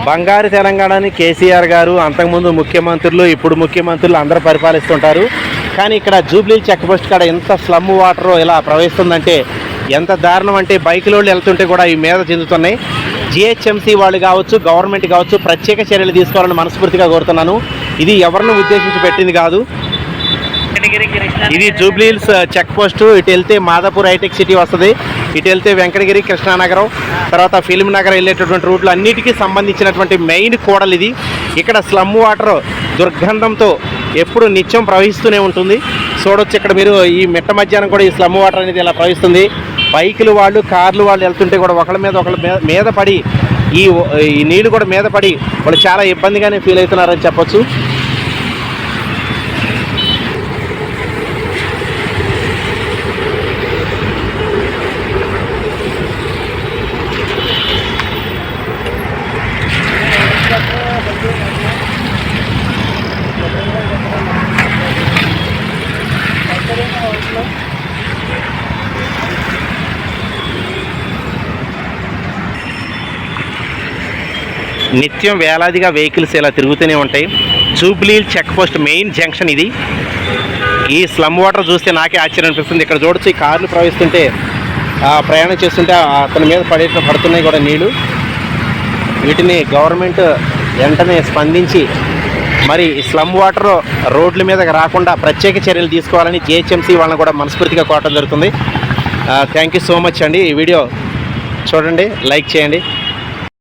బంగారు తెలంగాణని కేసీఆర్ గారు అంతకుముందు ముఖ్యమంత్రులు ఇప్పుడు ముఖ్యమంత్రులు అందరూ పరిపాలిస్తుంటారు. కానీ ఇక్కడ జూబ్లీ చెక్ పోస్ట్ కాడ ఎంత స్లమ్ వాటర్ ఇలా ప్రవహిస్తుందంటే ఎంత దారుణం అంటే బైకులో వెళ్తుంటే కూడా ఈ మీద చెందుతున్నాయి. జిహెచ్ఎంసీ వాళ్ళు కావచ్చు, గవర్నమెంట్ కావచ్చు, ప్రత్యేక చర్యలు తీసుకోవాలని మనస్ఫూర్తిగా కోరుతున్నాను. ఇది ఎవరిని ఉద్దేశించి పెట్టింది కాదు. ఇది జూబ్లీ హిల్స్ చెక్ పోస్టు. ఇటు వెళ్తే మాదాపూర్ హైటెక్ సిటీ వస్తుంది, ఇటు వెళ్తే వెంకటగిరి, కృష్ణానగరం, తర్వాత ఫిల్మ్ నగర్ వెళ్ళేటటువంటి రూట్లు అన్నిటికీ సంబంధించినటువంటి మెయిన్ కూడలు ఇది. ఇక్కడ స్లమ్ వాటర్ దుర్గంధంతో ఎప్పుడు నిత్యం ప్రవహిస్తూనే ఉంటుంది. చూడొచ్చు ఇక్కడ మీరు ఈ మిట్ట మధ్యాహ్నం కూడా ఈ స్లమ్ వాటర్ అనేది ఇలా ప్రవహిస్తుంది. బైకులు వాళ్ళు, కార్లు వాళ్ళు వెళ్తుంటే కూడా ఒకళ్ళ మీద పడి ఈ నీళ్ళు కూడా మీద పడి వాళ్ళు చాలా ఇబ్బందిగానే ఫీల్ అవుతున్నారని చెప్పొచ్చు. నిత్యం వేలాదిగా వెహికల్స్ ఇలా తిరుగుతూనే ఉంటాయి. Jubilee check post main junction ఇది. ఈ స్లమ్ వాటర్ చూస్తే నాకే ఆశ్చర్యం అనిపిస్తుంది. ఇక్కడ చూడొచ్చు ఈ కార్లు ప్రవహిస్తుంటే, ప్రయాణం చేస్తుంటే అతని మీద పడుతున్నాయి కూడా నీళ్ళు. వీటిని గవర్నమెంట్ వెంటనే స్పందించి మరి స్లమ్ వాటర్ రోడ్ల మీదకి రాకుండా ప్రత్యేక చర్యలు తీసుకోవాలని జిహెచ్ఎంసీ వాళ్ళని కూడా మనస్ఫూర్తిగా కోరడం జరుగుతుంది. థ్యాంక్ యూ సో మచ్ అండి. ఈ వీడియో చూడండి, లైక్ చేయండి.